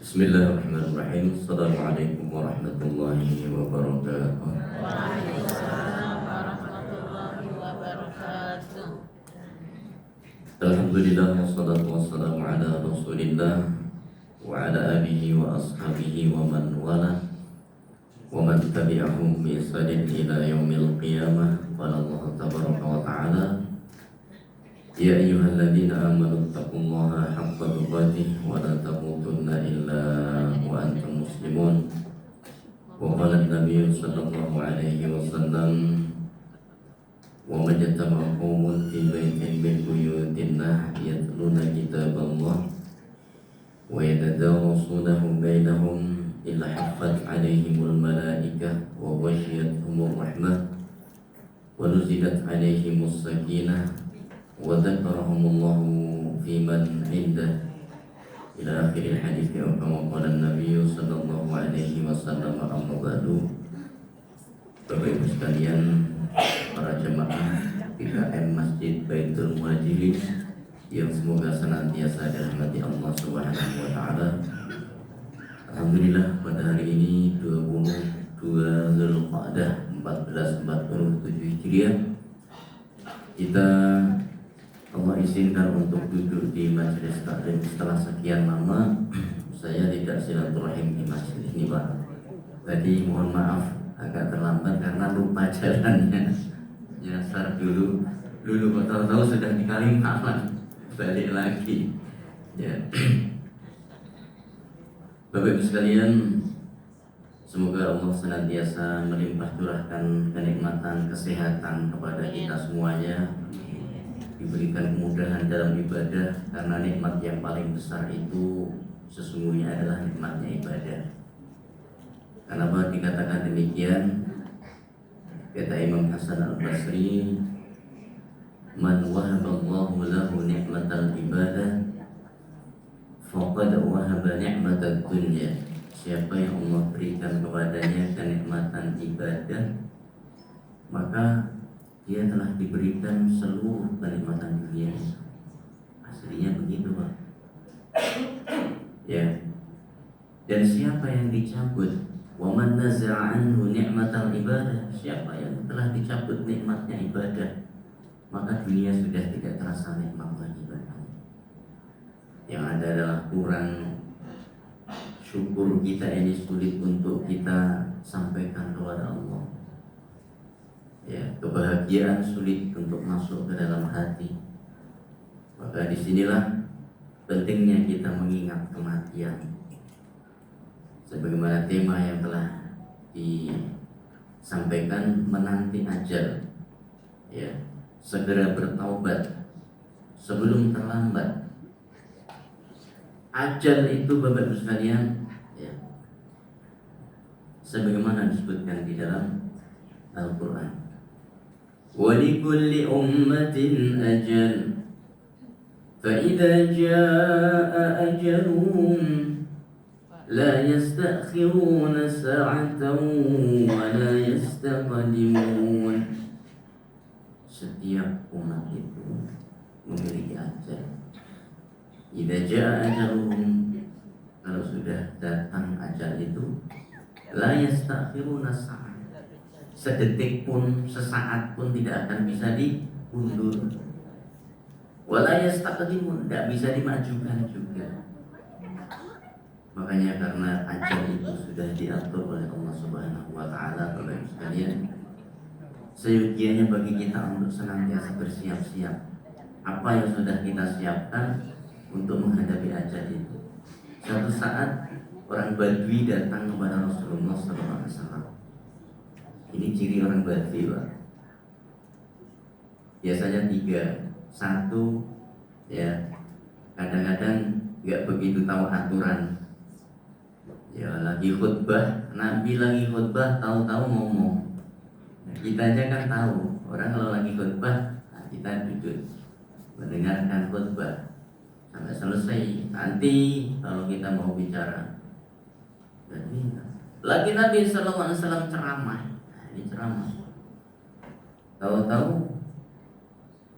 Bismillahirrahmanirrahim. Assalamualaikum warahmatullahi wabarakatuh. Waalaikumsalam warahmatullahi wabarakatuh. Alhamdulillah wassalatu wassalamu ala Rasulillah wa ala alihi wa ashabihi wa man wala wa man tabi'ahum bi ihsanin ila yaumil qiyamah. Qala Allah tabaraka wa ta'ala: Ya ayyuhalladzina amanu taqullaha haqqa tuqatih wa la tamutunna illa wa antum muslimun. Wa qala an-nabiy sallallahu alaihi wasallam: Wa man yatama qaumun fi baitin min buyutillah yatluna kitaballah wa yatadarasunahu bainahum illa haffat alaihimul malaikah wa ghashiyatuhumur rahmah wa nuzilat alaihimus sakinah wa dzakarahumullahu fi man indah ila akhiril hadits. Kama qala an-nabiy sallallahu alaihi wasallam: amma ba'du. Bapak Ibu sekalian, para jemaah PKM Masjid Baitul Muhajirin yang semoga senantiasa dirahmati Allah Subhanahu wa taala. Alhamdulillah, pada hari ini 22 Zulqa'dah 1447 Hijriah, kita Allah izinkan untuk duduk di majelis taklim setelah sekian lama. Saya tidak silaturahim di masjid ini, Pak. Tadi mohon maaf agak terlambat karena lupa jalannya. Nyasar dulu kok tahu-tahu sudah di Kalimalang, balik lagi. Ya. Bapak Ibu sekalian, semoga Allah senantiasa melimpah curahkan kenikmatan kesehatan kepada kita semuanya, diberikan kemudahan dalam ibadah, karena nikmat yang paling besar itu sesungguhnya adalah nikmatnya ibadah. Kenapa dikatakan demikian? Kata Imam Hasan Al-Basri, man wahaballahu lahu ni'matal ibadah faqad wahaba ni'matad dunya. Siapa yang Allah berikan kepadanya kenikmatan ibadah, maka dia telah diberikan seluruh kenikmatan dunia. Aslinya begitu, Pak. Ya. Dan siapa yang dicabut, wa man naza'a anhu ni'matal ibadah, siapa yang telah dicabut nikmatnya ibadah, maka dunia sudah tidak terasa nikmat lagi baginya. Yang ada adalah kurang syukur kita ini sulit untuk kita sampaikan kepada Allah. Ya, kebahagiaan sulit untuk masuk ke dalam hati. Maka disinilah pentingnya kita mengingat kematian. Sebagaimana tema yang telah disampaikan, menanti ajal. Ya, segera bertaubat sebelum terlambat. Ajal itu Bapak Ibu sekalian, ya, sebagaimana disebutkan di dalam Al-Quran. وَلِكُلِّ أُمَّةٍ أَجَلٌ فَإِذَا جَاءَ أَجَلُهُمْ لَا يَسْتَأْخِرُونَ سَاعَةً وَلَا يَسْتَقْدِمُونَ. Setiap umat itu memiliki ajal. إِذَا جَاءَ أَجَلُهُمْ, kalau sudah datang ajal itu, لَا يَسْتَأْخِرُونَ سَاعَةً, sedetik pun, sesaat pun tidak akan bisa diundur. Wala yastaqdimun, tidak bisa dimajukan juga. Makanya karena ajal itu sudah diatur oleh Allah Subhanahu wa taala, Bapak Ibu sekalian, seyogianya bagi kita untuk senantiasa bersiap-siap. Apa yang sudah kita siapkan untuk menghadapi ajal itu. Suatu saat orang Badui datang kepada Rasulullah SAW. Ini ciri orang Badui, Pak. Biasanya 3. Satu, ya, kadang-kadang nggak begitu tahu aturan. Ya, lagi khutbah, Nabi lagi khutbah, tahu-tahu ngomong. Kita aja kan tahu, orang kalau lagi khutbah, kita duduk mendengarkan khutbah sampai selesai. Nanti kalau kita mau bicara, jadi lagi Nabi SAW ceramah. Ini ceramah. Tahu-tahu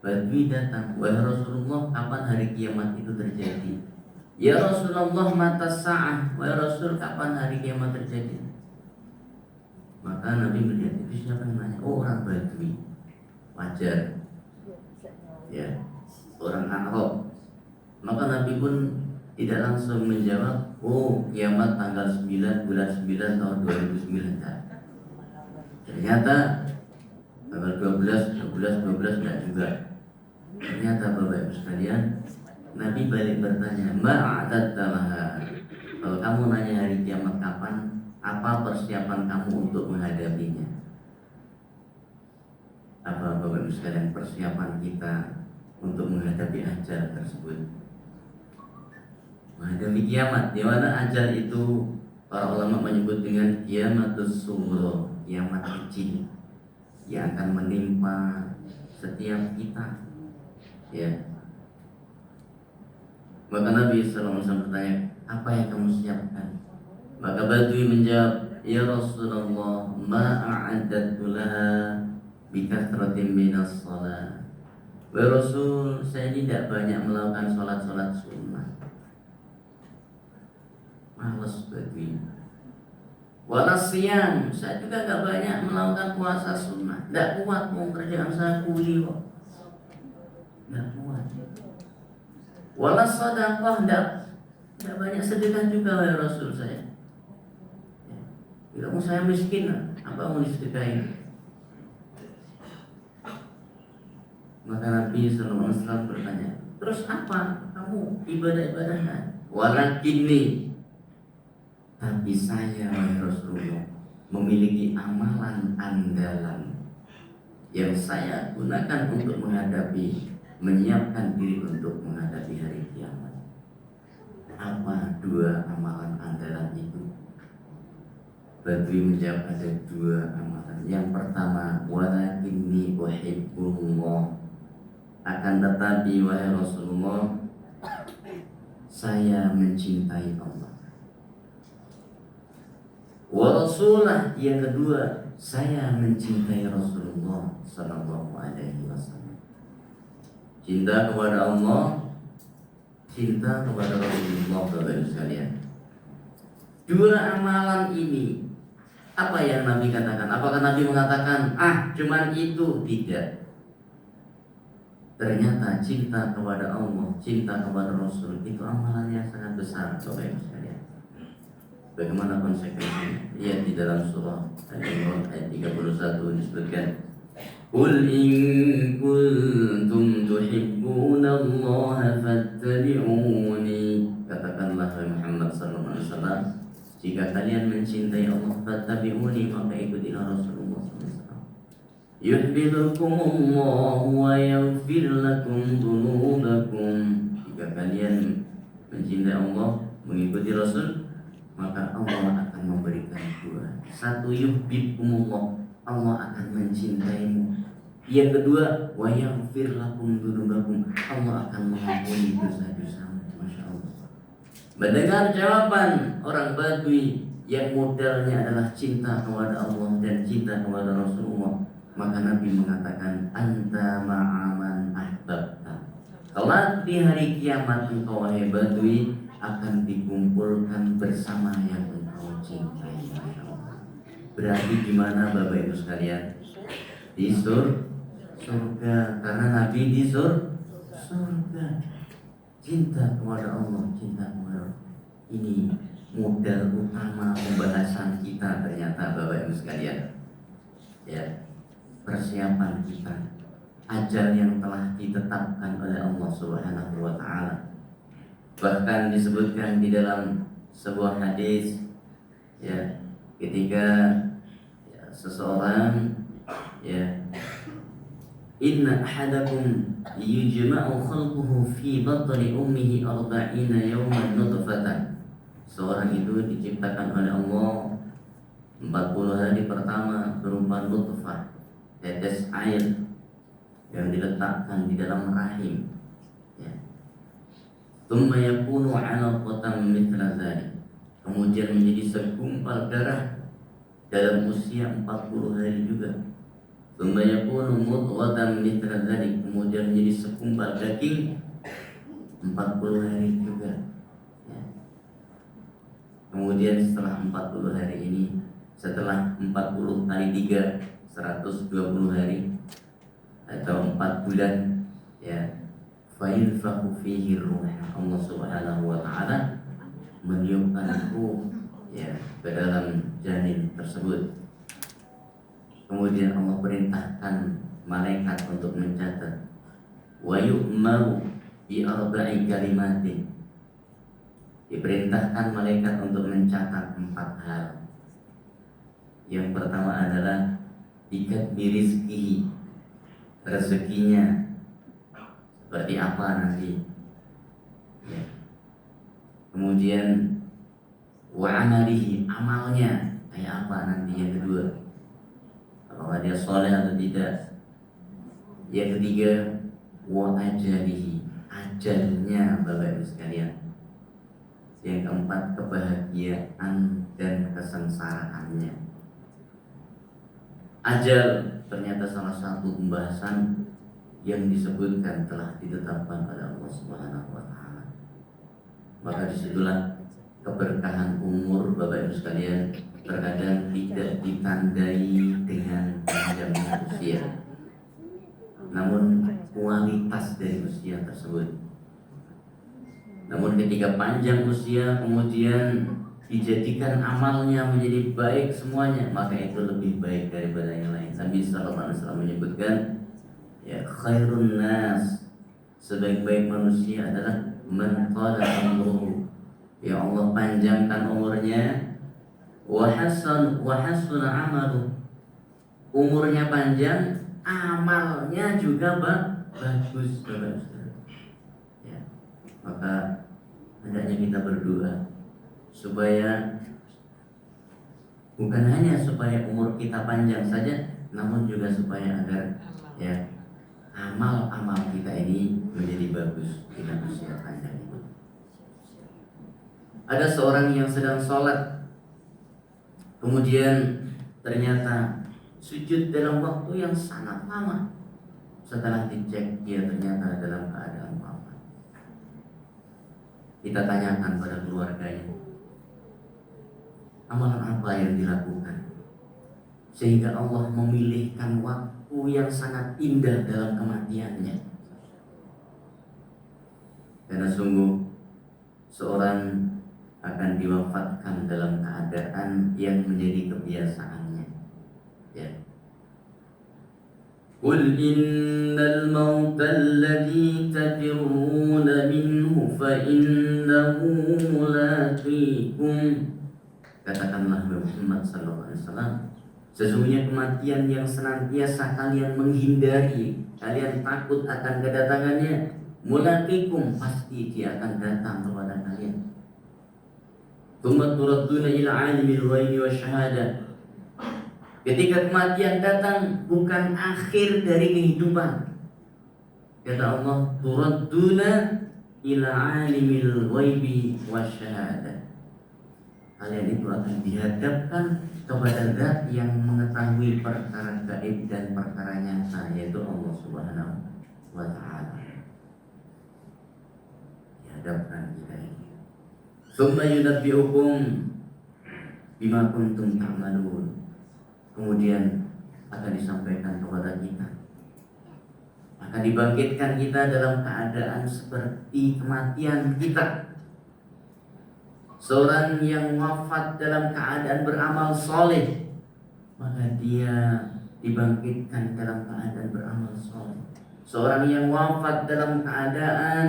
Badui datang, wahai Rasulullah, kapan hari kiamat itu terjadi? Ya Rasulullah, mata sa'ah, wahai Rasul, kapan hari kiamat terjadi? Maka Nabi melihat itu, siapa yang nanya? Oh, orang Badui. Wajar, ya, orang Arab. Maka Nabi pun tidak langsung menjawab, oh, kiamat tanggal 9 bulan 9 tahun 2009. Ternyata tanggal 12 enggak juga. Ternyata Bapak Ibu sekalian, Nabi balik bertanya, ma'adatta laha. Kalau kamu nanya hari kiamat kapan, apa persiapan kamu untuk menghadapinya? Apa Bapak Ibu sekalian persiapan kita untuk menghadapi ajal tersebut? Menghadapi kiamat, di mana ajal itu para ulama menyebut dengan kiamatus sughra, kiamat kecil yang akan menimpa setiap kita. Ya. Maka Nabi SAW bertanya, apa yang kamu siapkan? Maka Badui menjawab, ya Rasulullah, ma'a'addatu laha bikathratin minas shalah. Wahai Rasul, saya tidak banyak melakukan sholat-sholat sunnah. Malas Badui. Walasiyam, saya juga gak banyak melakukan puasa sunnah. Tidak kuat, mau kerjaan saya kuli kok. Tidak kuat. Walas sadaqah, tidak banyak sedekah juga wahai Rasul saya. Kalau saya miskin, apa mau disedekahin? Maka Nabi SAW bertanya, terus apa kamu ibadah-ibadahnya? Walakinni, tapi saya wahai Rasulullah memiliki amalan andalan yang saya gunakan untuk menyiapkan diri untuk menghadapi hari kiamat. Apa dua amalan andalan itu? Badui menjawab, ada dua amalan. Yang pertama, walakinni uhibbullah, akan tetapi wahai Rasulullah, saya mencintai Allah. Wa rasulah, yang kedua, saya mencintai Rasulullah sallallahu alaihi wasallam. Cinta kepada Allah, cinta kepada Rasulullah, Bapak sekalian. Dua amalan ini, apa yang Nabi katakan? Apakah Nabi mengatakan, cuman itu? Tidak. Ternyata cinta kepada Allah, cinta kepada Rasul, itu amalan yang sangat besar, Bapak Ibu sekalian. Bagaimana konsekuensinya? Lihat di dalam surah Al-Imran ayat 31 disebutkan, Qul in kuntum tuhibbuna Allah fattabi'uni. Katakanlah wahai Muhammad sallallahu alaihi wasallam, jika kalian mencintai Allah, fattabi'uni, maka ikutilah Rasulullah SAW. Yuhibbukumullah wa yaghfir lakum dzunubakum. Jika kalian mencintai Allah, mengikuti Rasul, maka Allah akan memberikan dua. Satu, yuhibbukumullah, Allah akan mencintaimu. Yang kedua, wa yaghfir lakum dzunubakum, Allah akan mengampuni dosa-dosamu. Masya Allah. Mendengar jawaban orang Badui yang modalnya adalah cinta kepada Allah dan cinta kepada Rasulullah, maka Nabi mengatakan, anta ma'aman ahbabta. Kelak di hari kiamat engkau wahai Badui akan dikumpulkan bersama yang engkau cintai. Berarti di mana Bapak Ibu sekalian? Di surga, karena Nabi di surga. Cinta kepada Allah, cinta kepada Allah. Ini modal utama pembahasan kita ternyata Bapak Ibu sekalian. Ya, persiapan kita, ajal yang telah ditetapkan oleh Allah Subhanahu wa taala. Bahkan disebutkan di dalam sebuah hadis, ya, ketika seseorang, ya, inna ahadakum yujma'u khalquhu fi batni ummihi 40 yawman nutfatan. Seorang itu diciptakan oleh Allah 40 hari pertama berupa nutfah, tetes air yang diletakkan di dalam rahim. Ya. Tsumma yakunu 'alaqatan mithla dzalik. Kemudian menjadi segumpal darah dalam usia 40 hari juga. Tsumma yakunu mudghatan mithla dzalik. Kemudian menjadi segumpal daging 40 hari juga. Ya. Kemudian setelah 40 hari ini, setelah 40 kali 3, 120 hari atau 4 bulan, ya, fayunfakhu fihi ruh. Allah Subhanahu wa taala meniupkan ruh, ya, ke dalam janin tersebut. Kemudian Allah perintahkan malaikat untuk mencatat. Wa yu'maru bi arba'i kalimatin. Diperintahkan malaikat untuk mencatat 4 hal. Yang pertama adalah ikat rizkihi, rezekinya seperti apa nanti, ya. Kemudian wa amalihi, amalnya kayak apa nanti. Yang kedua, apakah dia soleh atau tidak. Yang ketiga, wa ajalihi, ajalnya Bapak Ibu sekalian. Yang keempat, kebahagiaan dan kesengsaraannya. Ajal ternyata salah satu pembahasan yang disebutkan telah ditetapkan oleh Allah Subhanahu wa taala. Maka disitulah keberkahan umur Bapak Ibu sekalian terkadang tidak ditandai dengan panjangnya usia, namun kualitas dari usia tersebut. Namun ketika panjang usia kemudian dijadikan amalnya menjadi baik semuanya, maka itu lebih baik daripada yang lain. Nabi sallallahu alaihi wasallam menyebutkan, ya, khairun nas, sebaik-baik manusia adalah man qala umruhu, ya Allah panjangkan umurnya, wa hasan amalu, umurnya panjang, amalnya juga bagus. Ya, maka hendaknya kita berdoa supaya bukan hanya supaya umur kita panjang saja, namun juga supaya agar, ya, amal-amal kita ini menjadi bagus dengan usia panjang itu. Ada seorang yang sedang sholat, kemudian ternyata sujud dalam waktu yang sangat lama. Setelah dicek, dia ternyata dalam keadaan wafat. Kita tanyakan pada keluarganya, amalan apa yang dilakukan sehingga Allah memilihkan waktu yang sangat indah dalam kematiannya. Karena sungguh seorang akan diwafatkan dalam keadaan yang menjadi kebiasaannya, ya. Qul innal mauta alladhi tafirruna minhu fa innahu mulaqikum. Katakanlah Muhammad sallallahu alaihi wasallam, sesungguhnya kematian yang senantiasa kalian menghindari, kalian takut akan kedatangannya, mulaqikum, pasti dia akan datang kepada kalian. Tsumma turadduna ila alimil ghaibi wasyahadah. Ketika kematian datang bukan akhir dari kehidupan. Kata Allah, turadduna ila alimil ghaibi wasyahadah. Kalian itu akan dihadapkan kepada Zat yang mengetahui perkara gaib dan perkara nyata, yaitu Allah Subhanahu wa taala. Dihadapkan kita ini. Tsumma yunabbi'ukum bima kuntum ta'malun. Kemudian akan disampaikan kepada kita, akan dibangkitkan kita dalam keadaan seperti kematian kita. Seorang yang wafat dalam keadaan beramal soleh, maka dia dibangkitkan dalam keadaan beramal soleh. Seorang yang wafat dalam keadaan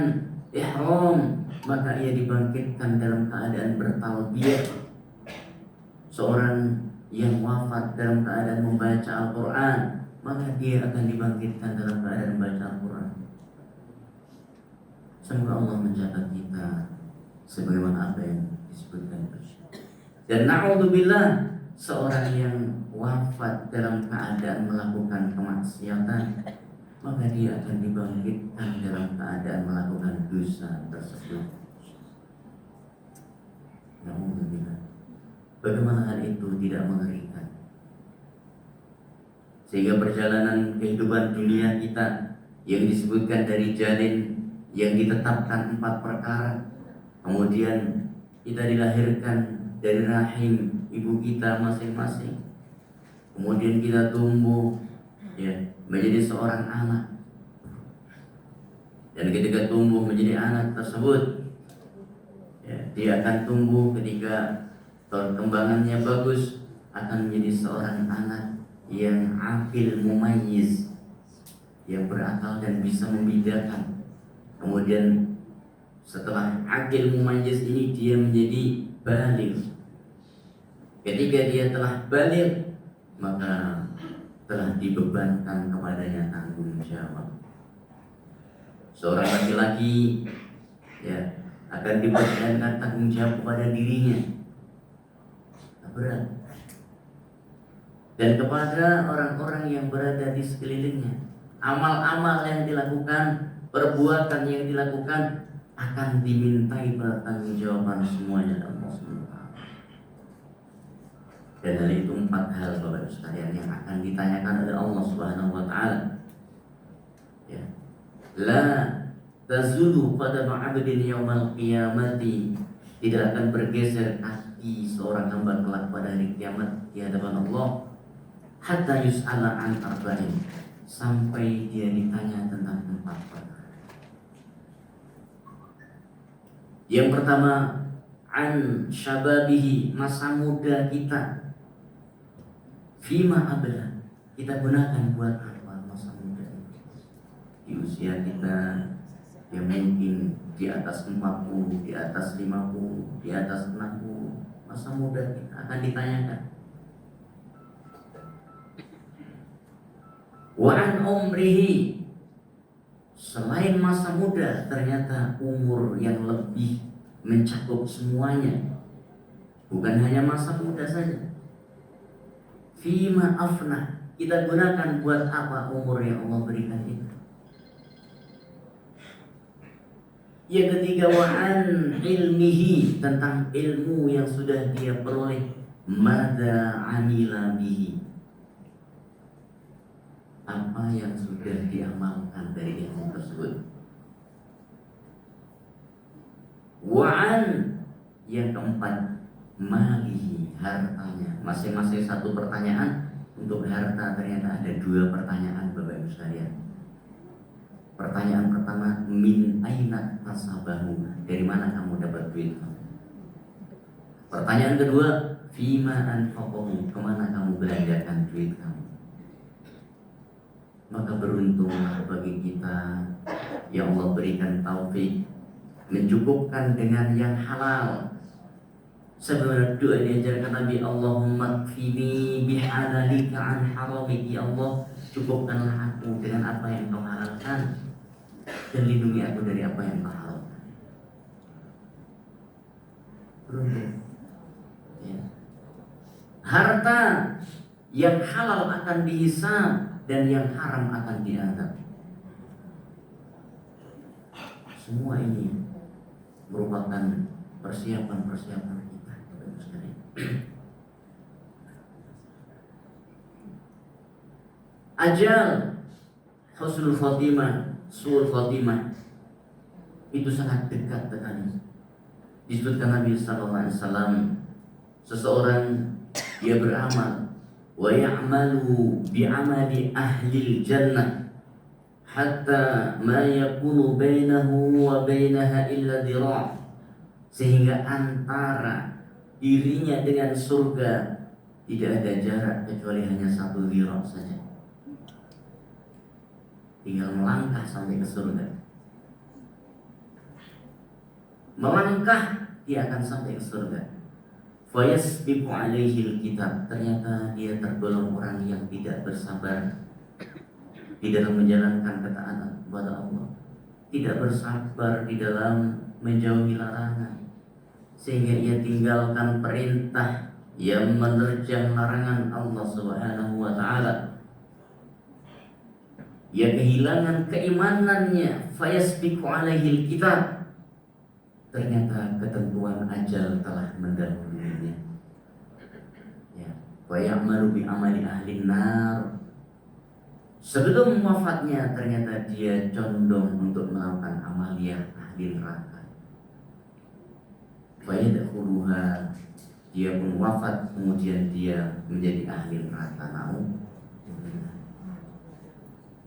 ihram, maka ia dibangkitkan dalam keadaan bertalbiyah. Seorang yang wafat dalam keadaan membaca Al-Quran, maka dia akan dibangkitkan dalam keadaan membaca Al-Quran. Semoga Allah mencatat kita sebagaimana apa yang disebutkan. Dan na'udzubillah, seorang yang wafat dalam keadaan melakukan kemaksiatan, maka dia akan dibangkitkan dalam keadaan melakukan dosa tersebut. Na'udzubillah. Bagaimana hal itu tidak mengerikan? Sehingga perjalanan kehidupan dunia kita yang disebutkan dari janin yang ditetapkan 4 perkara, kemudian kita dilahirkan dari rahim ibu kita masing-masing, kemudian kita tumbuh ya menjadi seorang anak, dan ketika tumbuh menjadi anak tersebut ya, dia akan tumbuh ketika perkembangannya bagus akan menjadi seorang anak yang akil mumayyiz, yang berakal dan bisa membedakan. Kemudian setelah akil mumayyiz ini dia menjadi baligh. Ketika dia telah baligh maka telah dibebankan kepadanya tanggung jawab. Seorang laki-laki ya akan dibebankan tanggung jawab kepada dirinya, berat, dan kepada orang-orang yang berada di sekelilingnya. Amal-amal yang dilakukan, perbuatan yang dilakukan akan dimintai pertanggungjawaban semuanya dalam Allah SWT. Dan hal itu 4 hal Bapak Ibu sekalian yang akan ditanyakan oleh Allah Subhanahu wa taala. Ya. La tazulu qadam 'abdin yaumal qiyamati, tidak akan bergeser kaki seorang hamba kelak pada hari kiamat di hadapan Allah, hatta yus'ala an arba'in, sampai dia ditanya tentang 4 perkara. Yang pertama, an syababihi, masa muda kita. Fima abla, kita gunakan buat apa masa muda ini? Di usia kita yang mungkin di atas 40, di atas 50, di atas 60, masa muda kita akan ditanyakan. Wa an umrihi, selain masa muda ternyata umur yang lebih mencakup semuanya, bukan hanya masa muda saja. Fima afna, kita gunakan buat apa umur yang Allah berikan itu. Yang ketiga, wa'an ilmihi, tentang ilmu yang sudah dia peroleh. Mada amila bihi, apa yang sudah diamalkan dari ilmu tersebut. Wa'an, yang keempat, malihi, hartanya. Masing-masing satu pertanyaan. Untuk harta ternyata ada 2 pertanyaan Bapak Ibu sekalian. Pertanyaan pertama, min aina tasabahu, dari mana kamu dapat duit kamu. Pertanyaan kedua, fima anfaqahu, kemana kamu belanjakan duit kamu. Maka beruntunglah bagi kita yang Allah berikan taufik mencukupkan dengan yang halal. Sebenarnya doa diajarkan Nabi, Allahumma kfini bihalalika an haramik, ya Allah cukupkanlah aku dengan apa yang kau halalkan dan lindungi aku dari apa yang kau haramkan. Beruntung ya. Harta yang halal akan dihisab dan yang haram akan diadab. Semua ini merupakan persiapan-persiapan kita. Ajal, husnul khotimah, su'ul khotimah, itu sangat dekat sekali. Disebutkan Nabi sallallahu alaihi wasallam, seseorang dia beramal wa ya'malu bi'amali ahli jannah hatta ma yakunu bainahu wa bainaha illa dira', sehingga antara dirinya dengan surga tidak ada jarak kecuali hanya 1 dira' saja. Tinggal melangkah sampai ke surga. Melangkah dia akan sampai ke surga. Fayasbiqu alaihil kitab, ternyata dia tergolong orang yang tidak bersabar di dalam menjalankan ketaatan kepada Allah, tidak bersabar di dalam menjauhi larangan, sehingga ia tinggalkan perintah yang menerjang larangan Allah Subhanahu wa taala. Ia kehilangan keimanannya, fayasbiqu alaihil kitab, ternyata ketentuan ajal telah mendahulunya. Ya, wa ya'malu bi amali ahli nar, sebelum wafatnya ternyata dia condong untuk melakukan amaliyah ahli neraka. fayadkhuluha, dia pun wafat kemudian dia menjadi ahli neraka.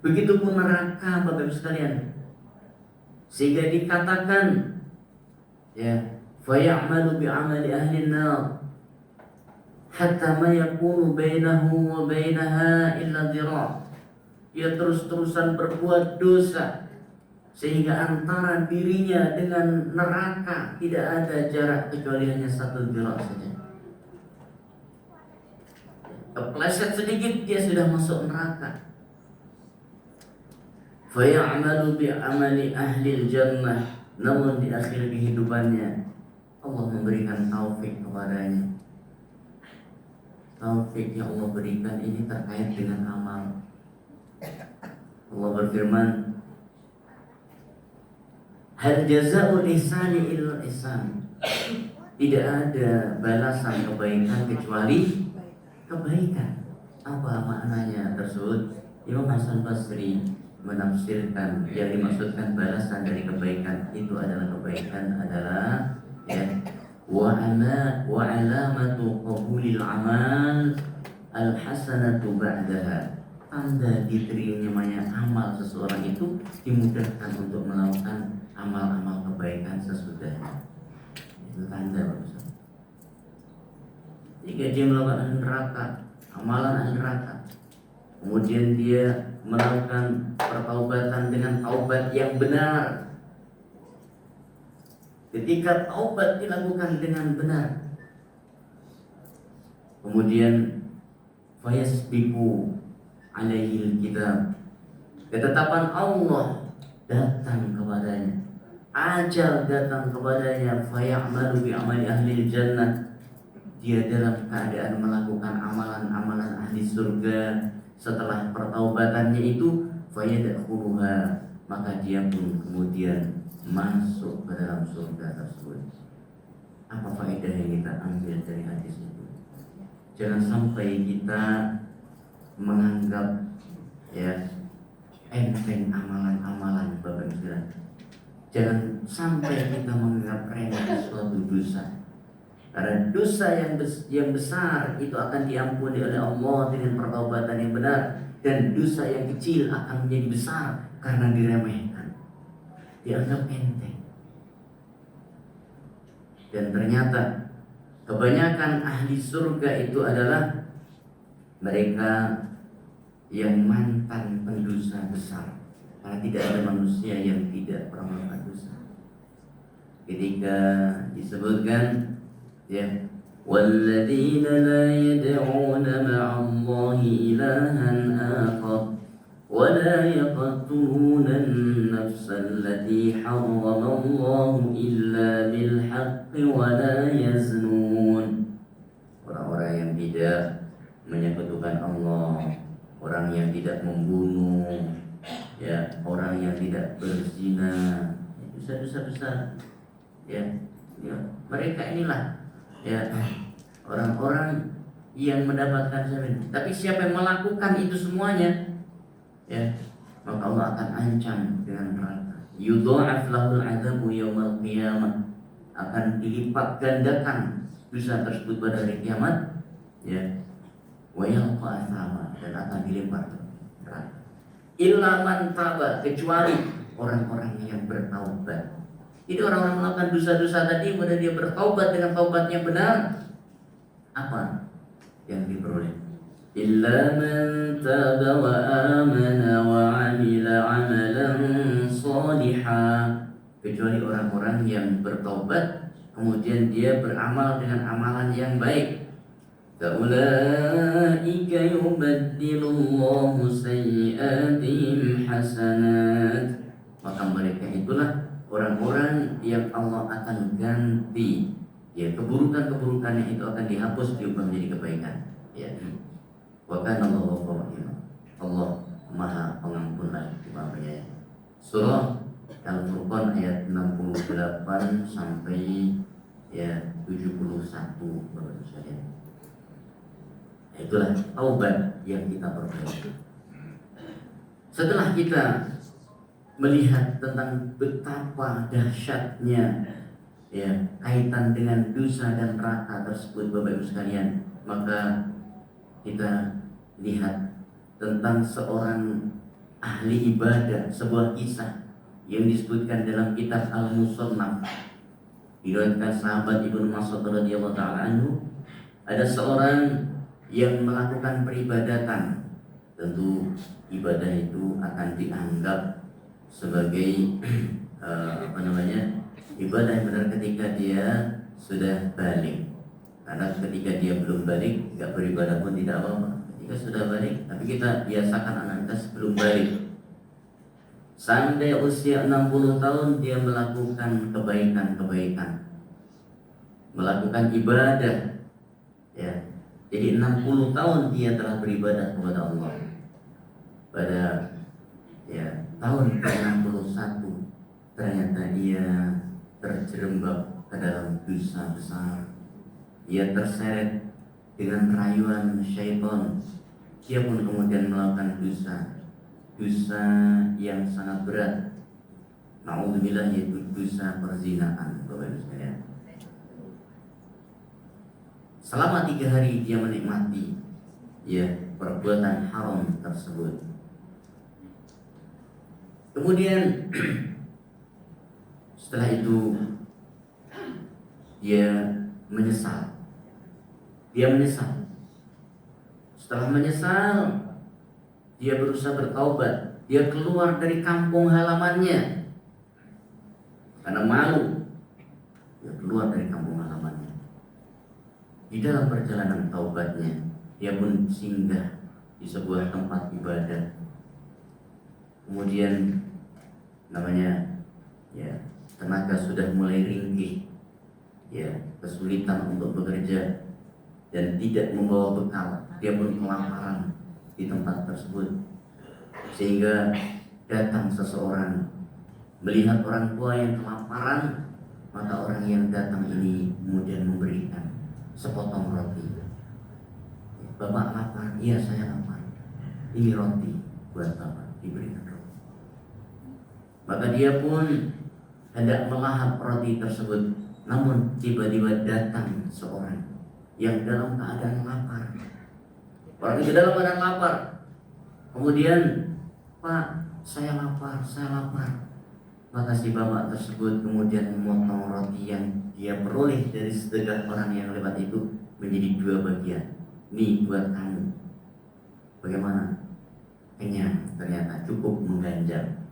Begitupun neraka Bapak Ibu sekalian, sehingga dikatakan ya fayamalu bi'amali ahli nar hatta ma yakunu bainahu wa bainaha illa dhira'. Ia terus-terusan berbuat dosa sehingga antara dirinya dengan neraka tidak ada jarak kecuali hanya 1 dhira' saja. Kepleset sedikit dia sudah masuk neraka. Fayamalu bi'amali ahli jannah, namun di akhir kehidupannya Allah memberikan taufik kepadanya. Taufik yang Allah berikan ini terkait dengan amal. Allah berfirman, hal jazaa'ul ihsani illa ihsan. Tidak ada balasan kebaikan kecuali kebaikan. Apa maknanya tersebut? Imam Hasan Basri menafsirkan yang dimaksudkan balasan dari kebaikan itu adalah kebaikan adalah ya wa alamatu qabulil amal al hasanatu ba'daha. Tanda diterimanya amal seseorang itu dimudahkan untuk melakukan amal-amal kebaikan sesudahnya. Itu tanda bagus. Jika dia melakukan neraka, amalan neraka, kemudian dia melakukan pertaubatan dengan taubat yang benar. Ketika taubat dilakukan dengan benar, kemudian fayasbiqu alaihil kitab, ketetapan Allah datang kepadanya, ajal datang kepadanya, fayamalu bi'amali ahli jannah, dia dalam keadaan melakukan amalan-amalan ahli surga. Setelah pertaubatannya itu fayadkhuluha, maka dia pun kemudian masuk ke dalam surga tersebut. Apa faedah yang kita ambil dari hadis itu? Jangan sampai kita menganggap ya enteng amalan-amalan Bapak Ibu. Jangan sampai kita menganggap remeh suatu dosa. Karena dosa yang besar itu akan diampuni oleh Allah dengan pertobatan yang benar, dan dosa yang kecil akan menjadi besar karena diremehkan, dianggap enteng. Dan ternyata kebanyakan ahli surga itu adalah mereka yang mantan pendosa besar, karena tidak ada manusia yang tidak pernah melakukan dosa. Ketika disebutkan ya walladzina la yad'una ma'allahi ilahan akhar wa la yaqtuluna an-nafsa allati harrama Allahu illa bil haqqi wa la yaznun. Orang-orang yang tidak menyekutukan Allah, orang yang tidak membunuh, ya, orang yang tidak berzina, dosa-dosa besar, ya, mereka inilah ya orang-orang yang mendapatkan surga. Tapi siapa yang melakukan itu semuanya, ya, maka Allah akan ancam dengan neraka. Yudha'af lahul 'adzabu yaumal qiyamah, akan dilipat gandakan dosa tersebut pada hari kiamat, ya. Wa yalqa athama, dan akan dilempar ke neraka. Illa man taba, kecuali orang-orang yang bertaubat. Jadi orang-orang melakukan dosa-dosa tadi, kemudian dia bertaubat dengan taubat yang benar, apa yang diperoleh? Illa man taba wa amana wa amila amalan salihah, kecuali orang-orang yang bertaubat kemudian dia beramal dengan amalan yang baik. Faulaika yubaddilullahu sayyi'atihim hasanat, maka mereka itulah orang-orang yang Allah akan ganti, ya, keburukan-keburukannya itu akan dihapus, diubah menjadi kebaikan, ya. Wa kana Allahu ghafurur, Allah Maha Pengampun lagi Maha Penyayang. Surah Al-Furqan ayat 68 sampai ya 71 Bapak Ibu sekalian. Itulah taubat yang kita perbaiki. Setelah kita melihat tentang betapa dahsyatnya ya kaitan dengan dosa dan neraka tersebut Bapak Ibu sekalian, maka kita lihat tentang seorang ahli ibadah, sebuah kisah yang disebutkan dalam kitab Al-Musannaf, diriwayatkan sahabat Ibnu Mas'ud radhiyallahu taala anhu. Ada seorang yang melakukan peribadatan, tentu ibadah itu akan dianggap sebagai ibadah yang benar ketika dia sudah balik. Karena ketika dia belum balik, nggak beribadah pun tidak apa-apa. Ketika sudah balik, tapi kita biasakan anak kita sebelum balik. Sampai usia 60 tahun dia melakukan kebaikan-kebaikan, melakukan ibadah, ya. Jadi 60 tahun dia telah beribadah kepada Allah. Pada tahun ke-61 ternyata dia terjerembab ke dalam dosa besar. Ia terseret dengan rayuan syaitan. Dia pun kemudian melakukan dosa yang sangat berat. Na'udzubillah, yaitu dosa perzinahan, Bapak Ibu sekalian. Selama 3 hari dia menikmati perbuatan haram tersebut. Kemudian setelah itu dia menyesal. Setelah menyesal, dia berusaha bertaubat. Dia keluar dari kampung halamannya karena malu. Dia keluar dari kampung halamannya. Di dalam perjalanan taubatnya, dia pun singgah di sebuah tempat ibadah. Kemudian tenaga sudah mulai ringkih, kesulitan untuk bekerja dan tidak membawa bekal. Dia pun kelaparan di tempat tersebut, sehingga datang seseorang melihat orang tua yang kelaparan. Maka orang yang datang ini kemudian memberikan sepotong roti. Bapak lapar? Iya, saya lapar. Ini roti buat Bapak, diberikan roti. Maka dia pun hendak melahap roti tersebut, namun tiba-tiba datang seorang yang dalam keadaan lapar. Orang itu dalam keadaan lapar. Kemudian, Pak, saya lapar. Maka si bapak tersebut kemudian memotong roti yang dia peroleh dari sedekah orang yang lewat itu menjadi 2 bagian. Nih buat kamu. Bagaimana? Kenyang, ternyata cukup mengganjal.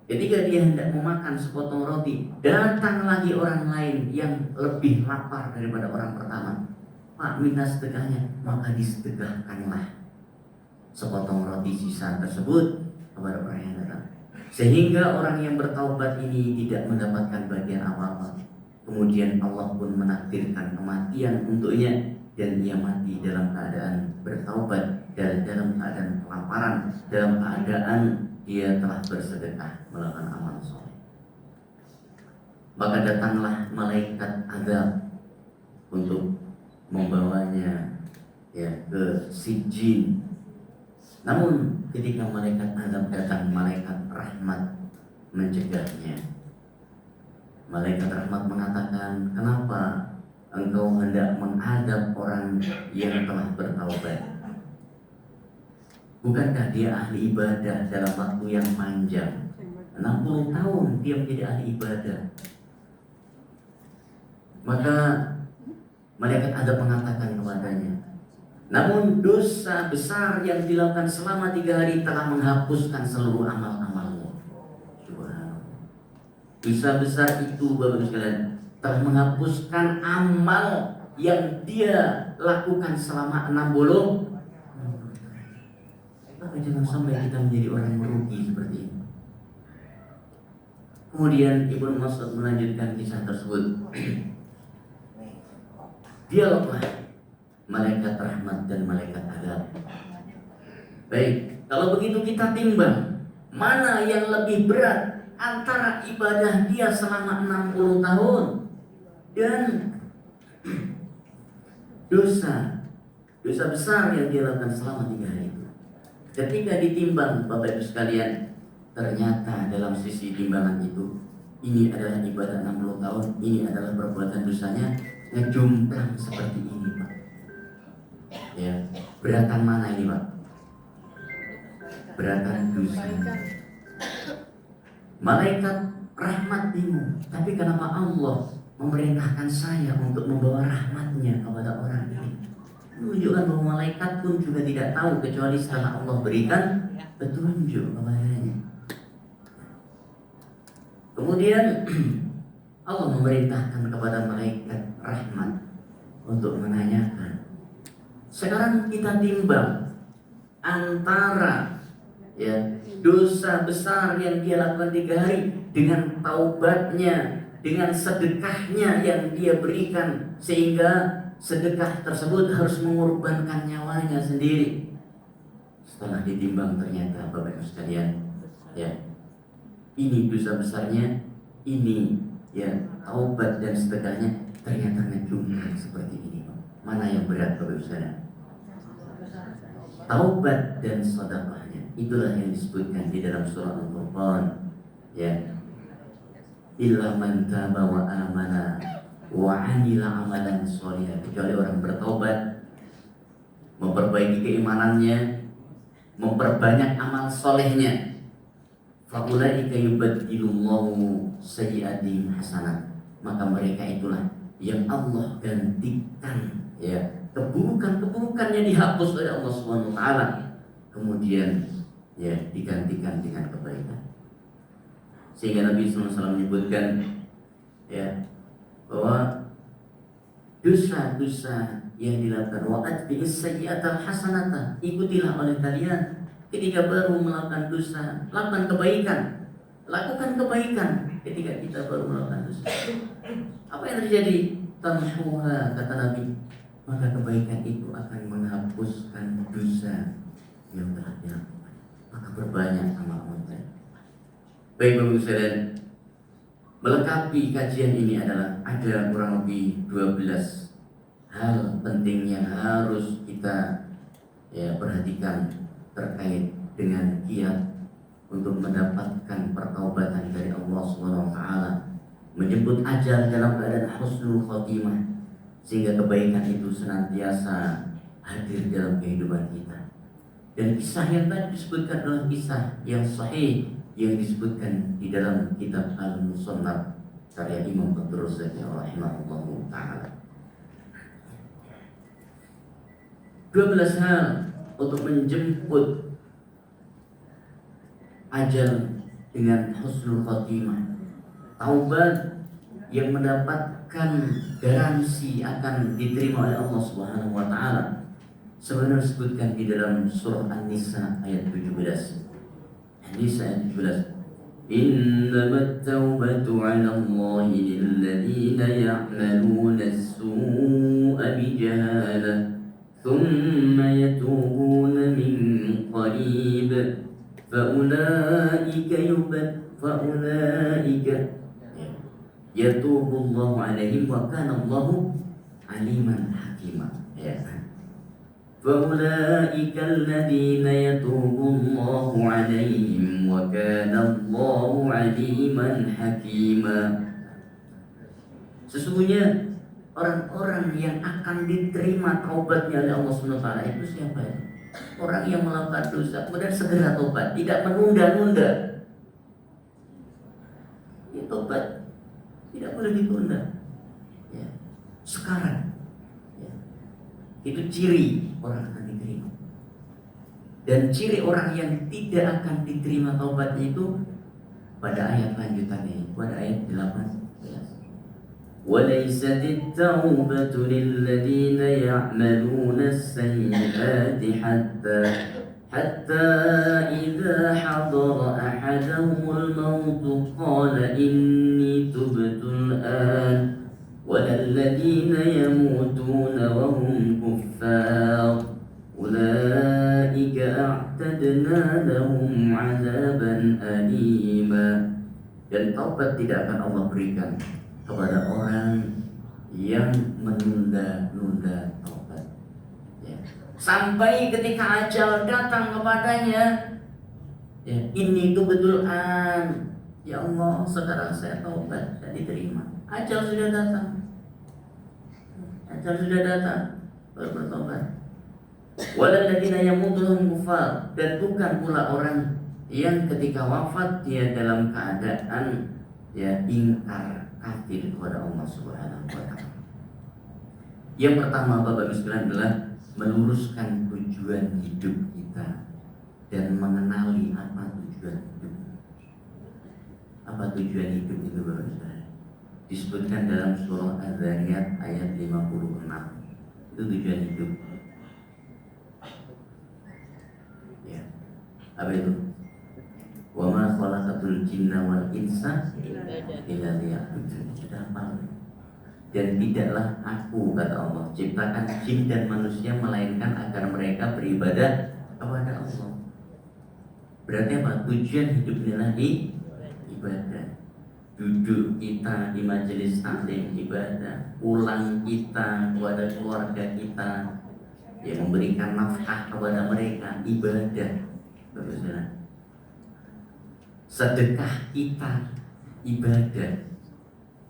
Ketika dia hendak memakan sepotong roti, datang lagi orang lain yang lebih lapar daripada orang pertama. Pak, minta sedekahnya. Maka disedekahkanlah sepotong roti sisa tersebut kepada orang yang datang. Sehingga orang yang bertaubat ini tidak mendapatkan bagian apa-apa. Kemudian Allah pun menakdirkan kematian untuknya, dan ia mati dalam keadaan bertaubat, dan dalam keadaan kelaparan, dalam keadaan dia telah bersedekah melakukan amal soleh. Maka datanglah malaikat azab untuk membawanya ke Sijjin. Namun ketika malaikat azab datang, malaikat rahmat mencegahnya. Malaikat rahmat mengatakan, kenapa engkau hendak menghadap orang yang telah bertaubat? Bukankah dia ahli ibadah dalam waktu yang panjang? 60 tahun dia menjadi ahli ibadah. Maka malaikat azab mengatakan kepadanya, namun dosa besar yang dilakukan selama 3 hari telah menghapuskan seluruh amal-amalmu. Dosa besar itu, Bapak Ibu sekalian, telah menghapuskan amal yang dia lakukan selama 60. Maka jangan sampai kita menjadi orang merugi seperti ini. Kemudian Ibnu Mas'ud melanjutkan kisah tersebut. Dialoglah malaikat rahmat dan malaikat azab. Baik, kalau begitu kita timbang mana yang lebih berat antara ibadah dia selama 60 tahun dan dosa besar yang dia lakukan selama 3 hari itu. Ketika ditimbang, Bapak Ibu sekalian, ternyata dalam sisi timbangan itu ini adalah ibadah 60 tahun, ini adalah perbuatan dosanya ngejumplang seperti ini, Pak. Ya, beratan mana ini, Pak? Beratan dosa. Malaikat rahmat bingung, tapi kenapa Allah memerintahkan saya untuk membawa rahmatnya kepada orang ini? Menunjukkan bahwa malaikat pun juga tidak tahu kecuali setelah Allah berikan petunjuk kepadanya. Kemudian Allah memerintahkan kepada malaikat rahmat untuk menanyakan. Sekarang kita timbang antara dosa besar yang dia lakukan 3 hari dengan taubatnya, dengan sedekahnya yang dia berikan, sehingga sedekah tersebut harus mengorbankan nyawanya sendiri. Setelah ditimbang ternyata Bapak Ibu sekalian, ini dosa besarnya, ini taubat dan sedekahnya ternyata ngejumlah seperti ini. Mana yang berat Bapak Ibu sekalian? Taubat dan sedekahnya. Itulah yang disebutkan di dalam surah Al-Furqan. Illa man taba wa amana wa 'amila 'amalan sholihan. Kecuali orang bertobat, memperbaiki keimanannya, memperbanyak amal solehnya. Faulaika yubaddilullahu sayyi'atihim hasanat. Maka mereka itulah yang Allah gantikan keburukan-keburukannya dihapus oleh Allah Subhanahu wa taala. Kemudian digantikan dengan kebaikan. Sehingga Nabi SAW menyebutkan bahwa dosa-dosa yang dilakukan wa'atbi'is sayyi'atal hasanata, ikutilah oleh kalian ketika baru melakukan dosa, lakukan kebaikan. Lakukan kebaikan ketika kita baru melakukan dosa. Apa yang terjadi? Tamhuha, kata Nabi, maka kebaikan itu akan menghapuskan dosa yang telah dilakukan. Maka berbanyak amal-amal baik. Baik Bapak sekalian, melengkapi kajian ini adalah ada kurang lebih 12 hal penting yang harus kita perhatikan terkait dengan kiat untuk mendapatkan pertaubatan dari Allah Subhanahu wa taala, menjemput ajal dalam keadaan husnul khotimah, sehingga kebaikan itu senantiasa hadir dalam kehidupan kita. Dan kisah yang tadi disebutkan adalah kisah yang sahih yang disebutkan di dalam kitab Al-Musannaf karya Imam Abdul Razzaq rahimahullahu taala. 12 hal untuk menjemput ajal dengan husnul khotimah. Taubat yang mendapatkan garansi akan diterima oleh Allah Subhanahu wa taala. Sebenarnya disebutkan di dalam surah An-Nisa ayat 17. An-Nisa ayat 17. Innamat taubatu 'ala Allahi lilladzina ya'maluna as-su'a bijahalah thumma yatubuna min qarib faulaika yatubullahu 'alaihim wa kana Allahu 'aliman hakima. فَأُولَٰئِكَ الَّذِينَ يَتُوبُ اللَّهُ عَلَيْهِمْ وَكَانَ اللَّهُ عَلِيمًا حَكِيمًا. Sesungguhnya orang-orang yang akan diterima taubatnya oleh Allah SWT itu siapa ya? Orang yang melakukan dosa kemudian segera taubat, tidak menunda-nunda. Ya, taubat tidak boleh ditunda. Sekarang. Itu ciri orang akan diterima. Dan ciri orang yang tidak akan diterima taubatnya itu pada ayat lanjutannya, pada ayat 18. وَلَيْسَتِ التَّوْبَةُ لِلَّذِينَ يَعْمَلُونَ السَّيِّئَاتِ حَتَّى إِذَا حَضَرَ أَحَدَهُمُ الْمَوْتُ قَالَ إِنِّي تُبْتُ الْآنَ وَلَا الَّذِينَ يَمُوتُونَ وَهُمْ كُفَّارٌ أُولَئِكَ أَعْتَدْنَا لَهُمْ عَذَابًا أَلِيمًا. Dan taubat tidak akan Allah berikan kepada orang yang menunda-nunda taubat. Sampai ketika ajal datang kepadanya, ini itu betul Ya Allah, sekarang saya taubat dan diterima. Ajal sudah datang. Ajal sudah datang, baru bertobat. Walalladzina yamutuhum kufar, dan bukan pula orang yang ketika wafat dia dalam keadaan ya ingkar kafir kepada Allah Subhanahu wa taala. Yang pertama Bapak Ibu sekalian adalah meluruskan tujuan hidup kita dan mengenali apa tujuan hidup. Apa tujuan hidup itu Bapak Ibu sekalian? Disebutkan dalam surah Az-Zariyat ayat 56. Itu tujuan hidup. Ya. Apa itu? Wa ma khalaqatul jinna wal insa illa liya'budun. Sudah hafal. Dan tidaklah aku, kata Allah, ciptakan jin dan manusia melainkan agar mereka beribadah kepada Allah. Berarti apa? Tujuan hidup adalah ibadah. Duduk kita di majelis taklim ibadah, pulang kita kepada keluarga kita, ya memberikan nafkah kepada mereka ibadah. Baguslah. Sedekah kita ibadah.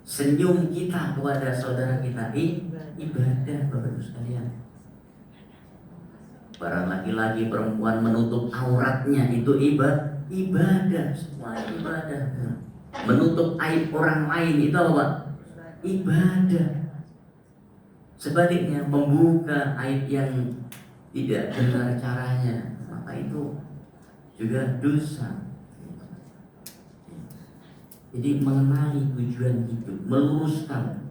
Senyum kita kepada saudara kita ibadah, Bapak Ibu sekalian. Para laki-laki perempuan menutup auratnya itu ibadah, semua ibadah. Menutup aib orang lain itu apa? Ibadah. Sebaliknya membuka aib yang tidak benar caranya, maka itu juga dosa. Jadi mengenali tujuan hidup, meluruskan,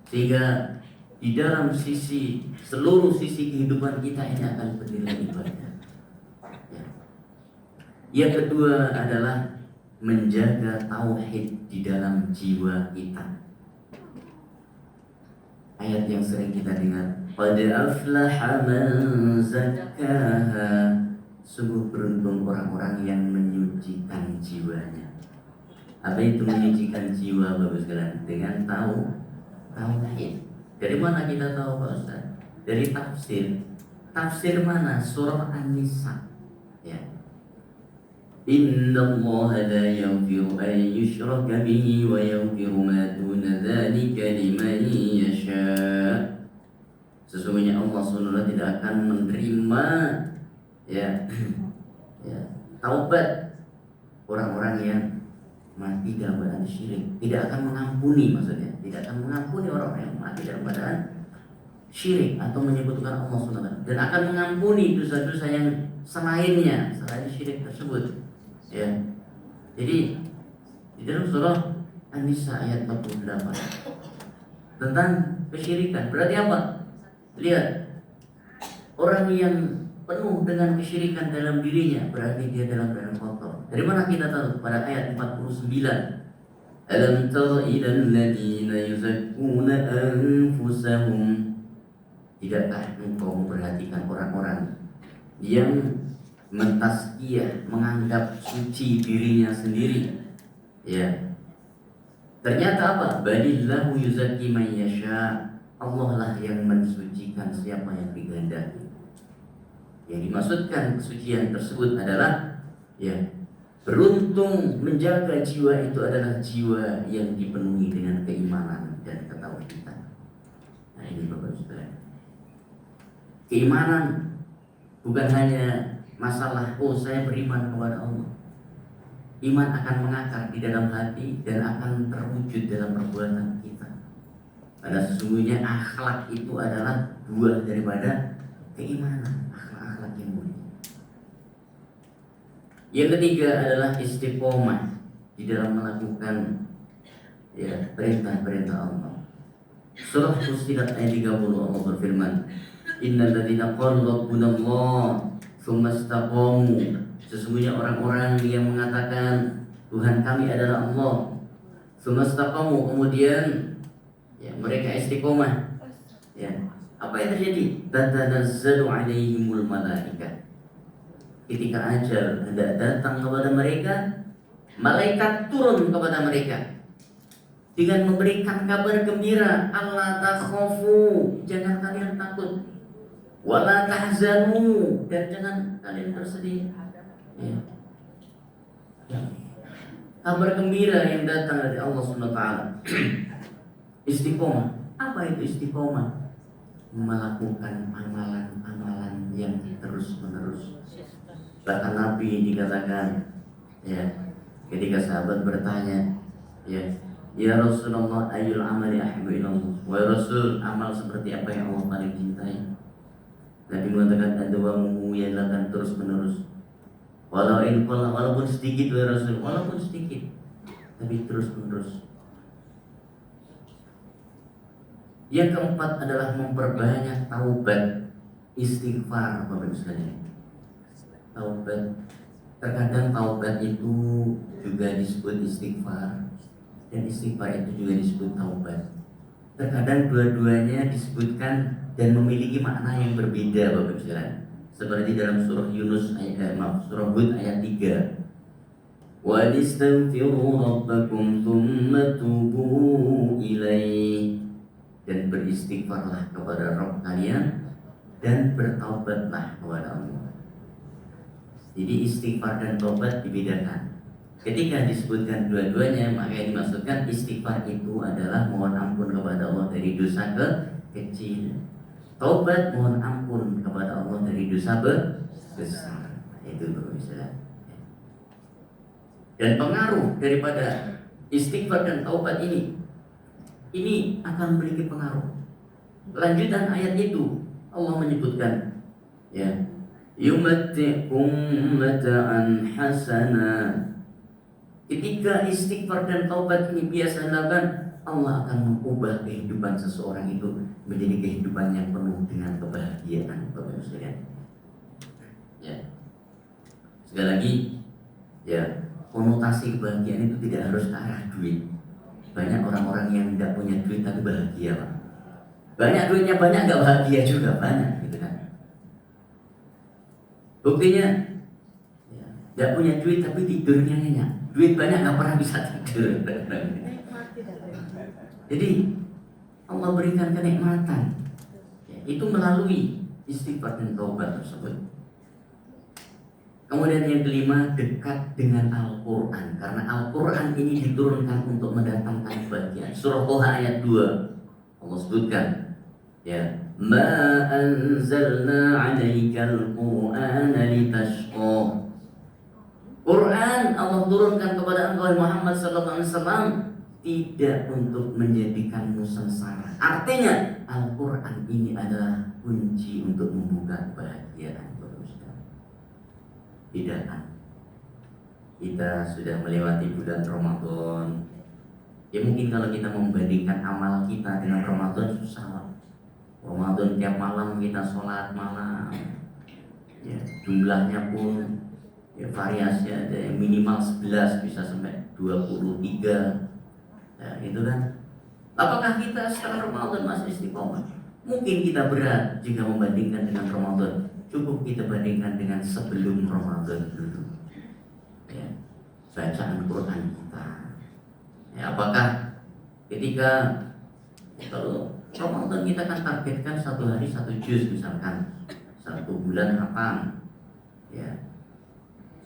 sehingga di dalam seluruh sisi kehidupan kita ini akan bernilai ibadah. Ya. Yang kedua adalah menjaga tauhid di dalam jiwa kita. Ayat yang sering kita dengar, qad aflaha man zakkaha. Sungguh beruntung orang-orang yang menyucikan jiwanya. Apa itu menyucikan jiwa Bapak sekalian? Dengan tauhid. Dari mana kita tahu Pak Ustaz? Dari tafsir. Tafsir mana? Surah An-Nisa. Ya. Inna Allah la yaghfiru an yushraka bihi wa yaghfiru ma duna dzalika liman yasha. Sesungguhnya Allah SWT tidak akan menerima ya taubat orang-orang yang mati dalam keadaan syirik. Tidak akan mengampuni, maksudnya tidak akan mengampuni orang yang mati dalam keadaan syirik atau menyebutkan Allah SWT, dan akan mengampuni dosa-dosa yang selain syirik tersebut. Ya, jadi di dalam surah An-Nisa ayat 48 tentang kesyirikan. Berarti apa? Lihat, orang yang penuh dengan kesyirikan dalam dirinya berarti dia dalam keadaan kotor. Dari mana kita tahu? Pada ayat 49. Alam tara ilal ladzina yuzakkuna anfusahum. Tidakkah engkau memperhatikan orang-orang yang mentazkiyah, menganggap suci dirinya sendiri? Ya. Ternyata apa? Balillahu yuzakki man yasha. Allah lah yang mensucikan siapa yang dikehendaki. Yang dimaksudkan kesucian tersebut adalah ya, beruntung menjaga jiwa itu adalah jiwa yang dipenuhi dengan keimanan dan ketauhidan. Nah ini Bapak Saudara. Keimanan bukan hanya masalah saya beriman kepada Allah. Iman akan mengakar di dalam hati dan akan terwujud dalam perbuatan kita. Pada sesungguhnya akhlak itu adalah buah daripada keimanan. Yang ketiga adalah istiqomah di dalam melakukan ya perintah-perintah Allah. Surah Fussilat ayat 30 Allah berfirman, Innal ladzina qalu rabbunallah tsumma istaqamu. Sesungguhnya orang-orang yang mengatakan Tuhan kami adalah Allah, tsumma istaqamu, kemudian ya mereka istiqomah. Ya, apa yang terjadi? Tatanazzalu alaihimul malaikah. Ketika ajal hendak datang kepada mereka, malaikat turun kepada mereka dengan memberikan kabar gembira, Allah takhafu, jangan kalian takut, wala tahzanu, dan jangan kalian bersedih. Ya. kabar gembira yang datang dari Allah Subhanahu wa taala. Istiqomah. Apa itu istiqomah? Melakukan amalan-amalan yang terus-menerus. Bahkan Nabi dikatakan, ya, ketika sahabat bertanya, ya Rasulullah, ayyul amali ahabbu ilallah. Wahai Rasul, amal seperti apa yang Allah paling cintai? Nabi mengatakan, adwamuhu, yang akan terus-menerus. Walaupun sedikit, wahai Rasul, walaupun sedikit, tapi terus-menerus. Yang keempat adalah memperbanyak taubat, istighfar, Bapak Ibu sekalian. Taubat, terkadang taubat itu juga disebut istighfar, dan istighfar itu juga disebut taubat. Terkadang dua-duanya disebutkan dan memiliki makna yang berbeda, Bapak Ibu sekalian. Seperti dalam surah surah Hud ayat 3. Wa istaghfiru rabbakum tsumma tubu ilaih. Dan beristighfarlah kepada Rabb kalian dan bertaubatlah kepada Allah. Jadi istighfar dan taubat dibedakan. Ketika disebutkan dua-duanya, maka yang dimaksudkan istighfar itu adalah mohon ampun kepada Allah dari dosa kecil. Taubat mohon ampun kepada Allah dari dosa besar. Itu misalnya. Dan pengaruh daripada istighfar dan taubat ini akan memiliki pengaruh. Lanjutan ayat itu Allah menyebutkan, ya, yumatti'kum mata'an hasana. Ketika istighfar dan taubat ini biasa dilakukan, Allah akan mengubah kehidupan seseorang itu menjadi kehidupan yang penuh dengan kebahagiaan, Bapak Ibu sekalian. Ya. Sekali lagi, ya, konotasi kebahagiaan itu tidak harus ke arah duit. Banyak orang-orang yang tidak punya duit tapi bahagia, Pak. Banyak duitnya banyak nggak bahagia juga, banyak gitu kan. Buktinya, ya, tidak punya duit tapi tidurnya nyenyak. Duit banyak nggak pernah bisa tidur. Jadi Allah berikan kenikmatan, ya, itu melalui istighfar dan taubat tersebut. Kemudian yang kelima, dekat dengan Al-Quran. Karena Al-Quran ini diturunkan untuk mendatangkan kebahagiaan. Surah Toha ayat 2 Allah sebutkan, ya, ma anzalna 'alaikal Qur'ana litashqa. Quran Allah turunkan kepada engkau Muhammad sallallahu alaihi wasallam tidak untuk menjadikanmu sengsara. Artinya Al-Quran ini adalah kunci untuk membuka kebahagiaan. Tidak. Kita sudah melewati bulan Ramadan. Ya mungkin kalau kita membandingkan amal kita dengan Ramadan susah. Ramadan tiap malam kita sholat malam. Ya, jumlahnya pun ya variasi, ada yang minimal 11 bisa sampai 23. Ya, itu kan. Apakah kita setelah Ramadan masih istiqomah? Mungkin kita berat jika membandingkan dengan Ramadan. Cukup kita bandingkan dengan sebelum Ramadan dulu, ya, bacaan Quran kita. Ya, apakah ketika kalau Ramadan kita kan targetkan satu hari 1 juz misalkan, 1 bulan hafal, ya.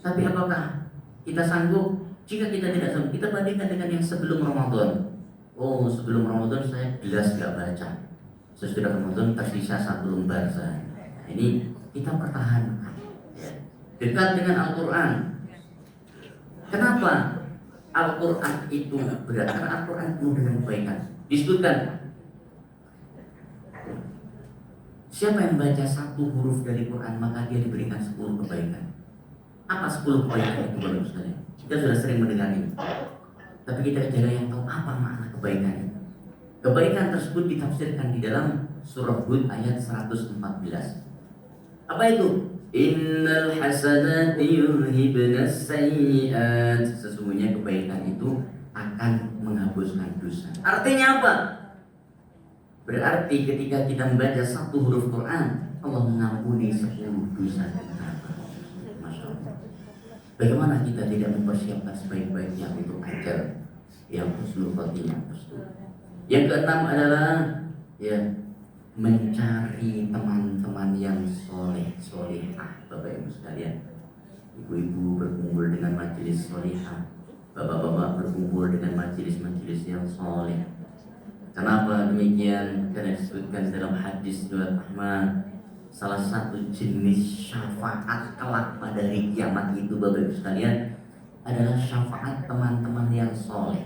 Tapi apakah kita sanggup? Jika kita tidak sanggup, kita bandingkan dengan yang sebelum Ramadan. Oh, sebelum Ramadan saya jelas gak baca. Sesudah Ramadan tersisa 1 lembar saja. Ini kita pertahankan, ya, dekat dengan Al-Quran. Kenapa Al-Quran itu berat? Karena Al-Quran penuh dengan kebaikan. Disebutkan, siapa yang baca 1 huruf dari Quran maka dia diberikan 10 kebaikan. Apa 10 kebaikan itu, Bapak sekalian? Kita sudah sering mendengar ini, tapi kita jarang yang tahu apa makna kebaikan itu. Kebaikan tersebut ditafsirkan di dalam surah Hud ayat 114. Apa itu? Innal hasanati yudhibnas sayyi'at. Sesungguhnya kebaikan itu akan menghapuskan dosa. Artinya apa? Berarti ketika kita membaca 1 huruf Quran, Allah mengampuni 10 dosa kita. Masya Allah. Bagaimana kita tidak mempersiapkan sebaik-baiknya untuk ajar yang husnul khotimah tersebut? Yang keenam adalah, ya, mencari teman-teman yang solehah, Bapak Ibu sekalian. Ibu-ibu berkumpul dengan majelis solehah, bapak-bapak berkumpul dengan majelis-majelis yang soleh. Kenapa demikian? Karena disebutkan dalam hadis riwayat Ahmad, salah satu jenis syafaat kelak pada hari kiamat itu Bapak Ibu sekalian adalah syafaat teman-teman yang soleh,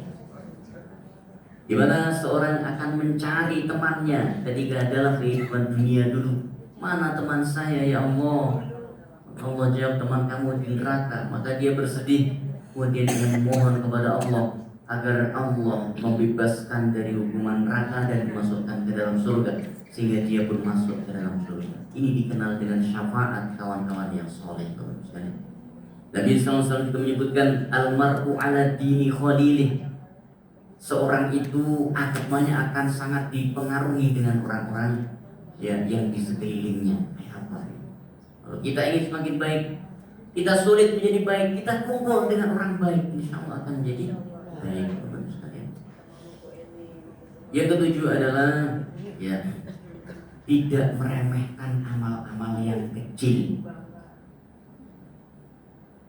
di mana seorang akan mencari temannya ketika dalam kehidupan dunia dulu. Mana teman saya ya Allah? Allah jawab teman kamu di neraka. Maka dia bersedih, kemudian dia memohon kepada Allah agar Allah membebaskan dari hukuman neraka dan dimasukkan ke dalam surga, sehingga dia pun masuk ke dalam surga. Ini dikenal dengan syafaat kawan-kawan yang soleh. Nabi SAW juga menyebutkan almar'u ala dini khalilih. Seorang itu agamanya akan sangat dipengaruhi dengan orang-orang yang di sekelilingnya. Kalau kita ingin semakin baik, kita sulit menjadi baik, kita kumpul dengan orang baik, insya Allah akan menjadi baik. Yang ketujuh adalah tidak meremehkan amal-amal yang kecil.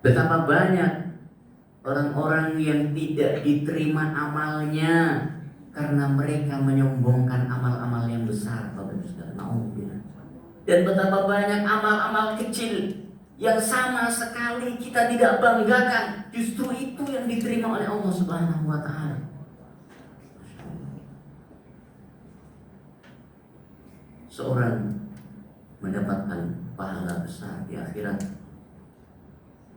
Betapa banyak orang-orang yang tidak diterima amalnya karena mereka menyombongkan amal-amal yang besar, Bapak Ibu sekalian. Dan betapa banyak amal-amal kecil yang sama sekali kita tidak banggakan, justru itu yang diterima oleh Allah Subhanahu wa taala. Seorang mendapatkan pahala besar di akhirat,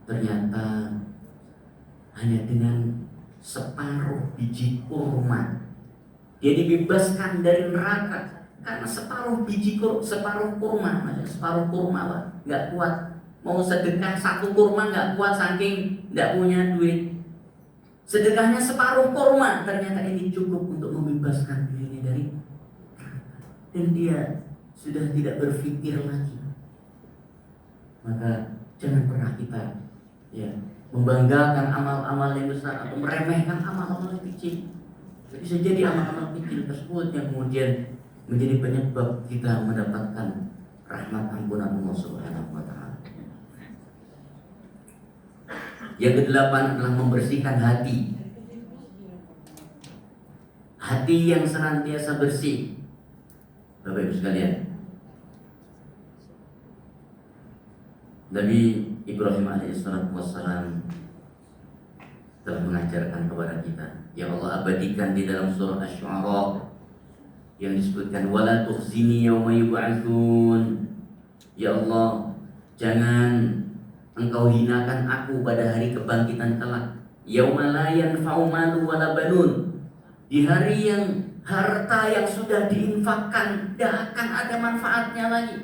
ternyata hanya dengan separuh biji kurma dia dibebaskan dari neraka. Karena separuh kurma, separuh kurma Pak, nggak kuat. Mau sedekah satu kurma nggak kuat saking nggak punya duit. Sedekahnya separuh kurma, ternyata ini cukup untuk membebaskan dirinya dari neraka. Dan dia sudah tidak berpikir lagi. Maka jangan pernah kita membanggakan amal-amal yang besar atau meremehkan amal-amal yang kecil. Bisa jadi amal-amal kecil tersebut yang kemudian menjadi penyebab kita mendapatkan rahmat ampunan Allah Subhanahu wa taala. Yang kedelapan adalah membersihkan hati. Hati yang senantiasa bersih. Bapak Ibu sekalian, Nabi Ibrahim alaihissalam telah mengajarkan kepada kita. Ya Allah, abadikan di dalam surah Asy-Syu'ara yang disebutkan wala tukhzini yauma yub'atsun. Ya Allah, jangan Engkau hinakan aku pada hari kebangkitan kelak. Yauma la yanfa'u malu wala banun. Di hari yang harta yang sudah diinfakkan tidak akan ada manfaatnya lagi.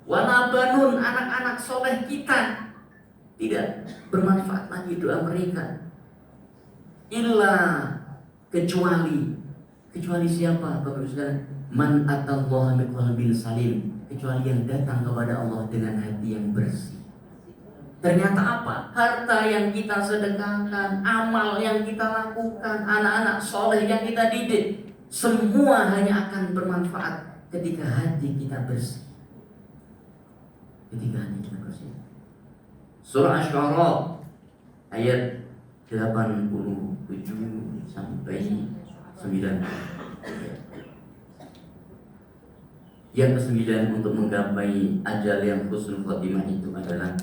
Wala banun, anak-anak soleh kita tidak bermanfaat lagi doa mereka. Illa kecuali siapa Bapak Ibu sekalian? Man atallaha biqalbin salim, kecuali yang datang kepada Allah dengan hati yang bersih. Ternyata apa? Harta yang kita sedekahkan, amal yang kita lakukan, anak-anak soleh yang kita didik, semua hanya akan bermanfaat ketika hati kita bersih. Surah Asy-Syu'ara ayat 87 sampai 9. Yang kesembilan, untuk menggapai ajal yang husnul khotimah itu adalah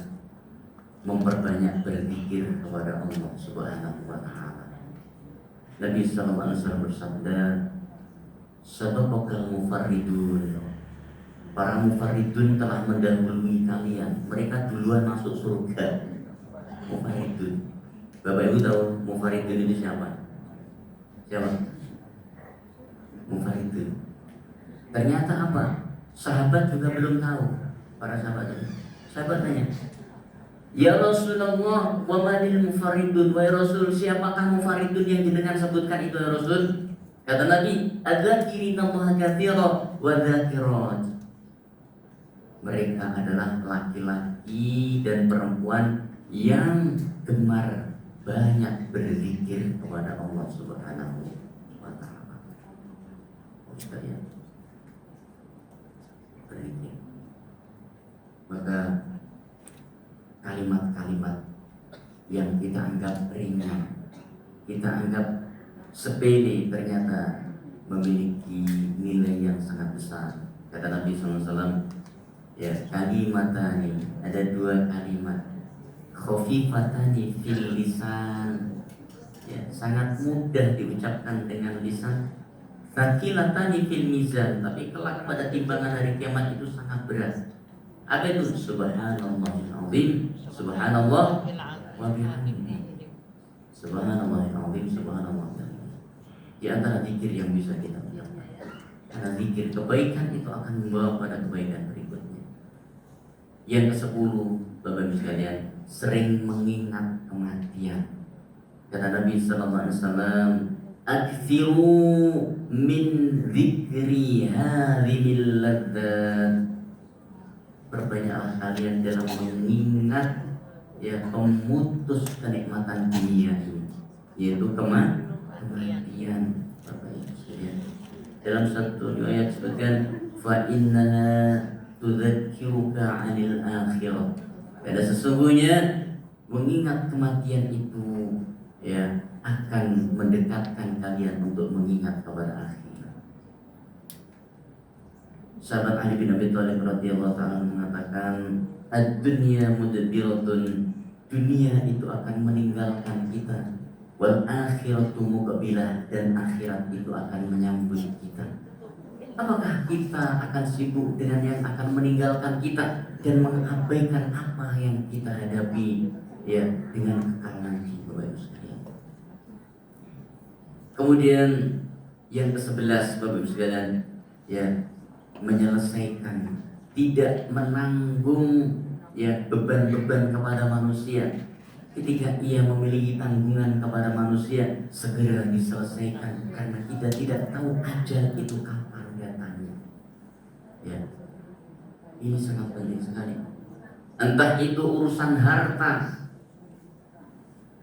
memperbanyak berzikir kepada Allah Subhanahu wa taala. Nabi sallallahu alaihi wasallam bersabda, "Sabaqal mufarridun." Para mufarridun telah mendahului kalian. Mereka duluan masuk surga. Mufarridun. Bapak Ibu tahu mufarridun itu siapa? Siapa? Mufarridun. Ternyata apa? Sahabat juga belum tahu. Para sahabat itu. Sahabat tanya, ya Rasulullah, wa manil mufarridun? Wahai Rasul, siapakah mufarridun yang jenengan sebutkan itu ya Rasul? Kata Nabi, adzakirinallaha katsira wa dzakirat. Mereka adalah laki-laki dan perempuan yang gemar banyak berzikir kepada Allah Subhanahu wa taala. Sekalian berzikir. Maka kalimat-kalimat yang kita anggap ringan, kita anggap sepele ternyata memiliki nilai yang sangat besar. Kata Nabi SAW, ya, kalimatani, ada dua kalimat, khafifatani fil lisan, ya, sangat mudah diucapkan dengan lisan, thaqilatani fil mizan, tapi kelak pada timbangan hari kiamat itu sangat berat. Apa itu? Subhanallahil azim, subhanallah wa bihamdihi, subhanallahil azim, subhanallah. Di antara zikir yang bisa kita lakukan, karena zikir kebaikan itu akan membawa pada kebaikan berikutnya. Yang ke-10, Bapak Ibu sekalian, sering mengingat kematian. Kata Nabi sallallahu alaihi wasallam, "Aktsiru min dzikri hadhil ladzat." Perbanyaklah kalian dalam mengingat, ya, pemutus kenikmatan dunia ini, yaitu kematian. Bapak Ibu sekalian, dalam satu ayat disebutkan, fa innaha tudzakiruka 'anil akhirah. Karena sesungguhnya mengingat kematian itu, ya, akan mendekatkan kalian untuk mengingat kepada akhirat. Sahabat Ali bin Abi Thalib radhiyallahu ta'ala mengatakan, ad-dunya mudbiratun, dunia itu akan meninggalkan kita, wal akhiratu muqbilah, dan akhirat itu akan menyambut kita. Apakah kita akan sibuk dengan yang akan meninggalkan kita dan mengabaikan apa yang kita hadapi, ya, dengan kekal nanti, Bapak Ibu sekalian. Kemudian yang ke-11, Bapak Ibu sekalian, ya, menyelesaikan, tidak menanggung, ya, beban-beban kepada manusia. Ketika ia memiliki tanggungan kepada manusia, segera diselesaikan, karena kita tidak tahu ajal itu kapan datangnya. Ya, ini sangat penting sekali. Entah itu urusan harta,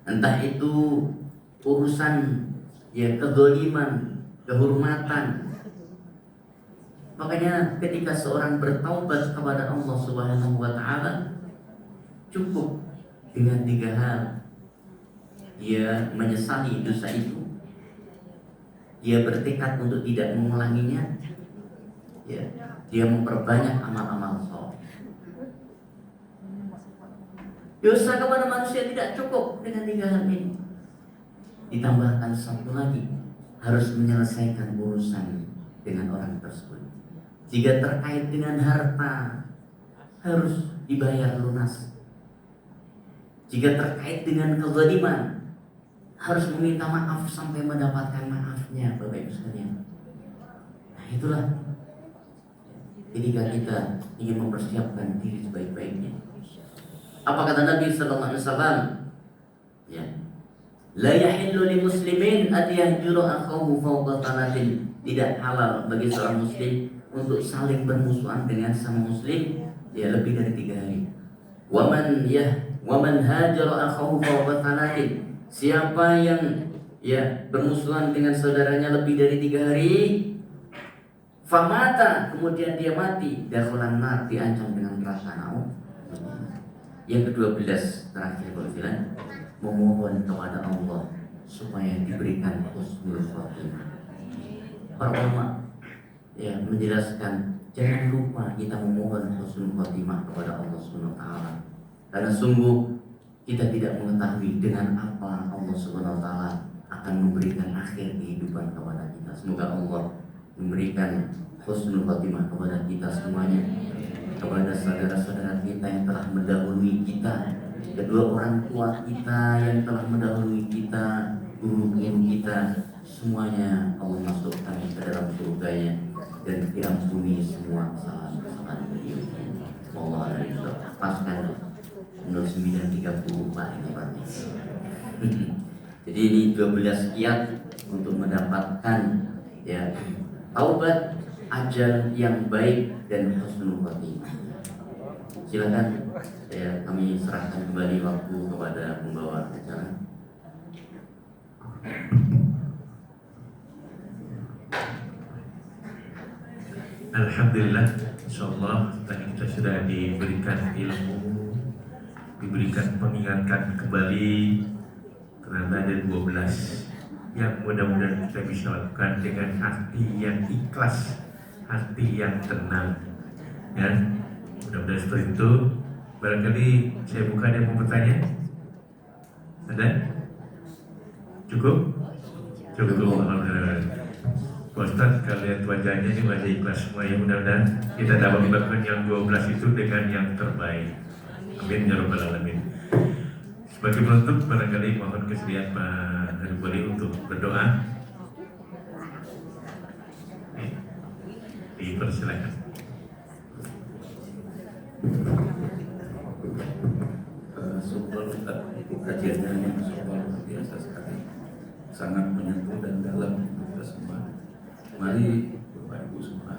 entah itu urusan, ya, kezaliman, kehormatan. Makanya ketika seorang bertaubat kepada Allah Subhanahu wa ta'ala, cukup dengan 3 hal. Dia menyesali dosa itu, dia bertekad untuk tidak mengulanginya, ya, dia memperbanyak amal-amal saleh. Dosa kepada manusia tidak cukup dengan 3 hal ini. Ditambahkan satu lagi, harus menyelesaikan urusan dengan orang tersebut. Jika terkait dengan harta, harus dibayar lunas. Jika terkait dengan kezaliman, harus meminta maaf sampai mendapatkan maafnya, Bapak Ibu sekalian. Nah, itulah ketika kita ingin mempersiapkan diri sebaik-baiknya. Apa kata Nabi sallallahu alaihi wasallam? Ya. La yahillu li muslimin an yahjura akhahu fawqa thalatin. Tidak halal bagi seorang muslim untuk saling bermusuhan dengan sama muslim, ya, lebih dari 3 hari. Waman hajara akhahu fawqa thalatin. Siapa yang, ya, bermusuhan dengan saudaranya lebih dari 3 hari, famata, kemudian dia mati, dakhalan nar, diancam dengan neraka. Yang ke-12 terakhir, berjalan memohon kepada Allah supaya diberikan husnul khotimah. Para ulama, ya, menjelaskan, jangan lupa kita memohon husnul khotimah kepada Allah Subhanahu wa ta'ala, karena sungguh kita tidak mengetahui dengan apa Allah Subhanahu wa ta'ala akan memberikan akhir kehidupan kepada kita. Semoga Allah memberikan husnul khotimah kepada kita semuanya, kepada saudara-saudara kita yang telah mendahului kita, kedua orang tua kita yang telah mendahului kita, guru-guru kita, semuanya Allah masukkan ke dalam surganya dan diampuni semua kesalahan-kesalahan beliau. Allah lepaskan nomor 934 ini, Pak. Jadi ini 12 kiat untuk mendapatkan, ya, taubat, ajal yang baik, dan husnul khotimah. Silakan, ya, kami serahkan kembali waktu kepada pembawa acara. Alhamdulillah, insyaallah tadi kita sudah diberikan ilmu, diberikan pengingatkan kembali Ternyata ada 12 yang mudah-mudahan kita bisa lakukan dengan hati yang ikhlas, hati yang tenang. Ya, mudah-mudahan seperti itu. Barangkali saya buka, ada yang mau bertanya? Ada? Cukup? Cukup. Alhamdulillah. Pak Ustaz, kalian wajahnya ini wajah ikhlas semua ya, mudah-mudahan kita dapat melakukan yang 12 itu dengan yang terbaik. Amin ya rabbal alamin. Sebagai penutup, barangkali mohon kesediaan Pak Hariboli untuk berdoa. Dipersilakan. Syukur Ustaz, kajiannya yang luar biasa sekali, sangat menyentuh dan dalam untuk kita semua. Mari Bapak Ibu semua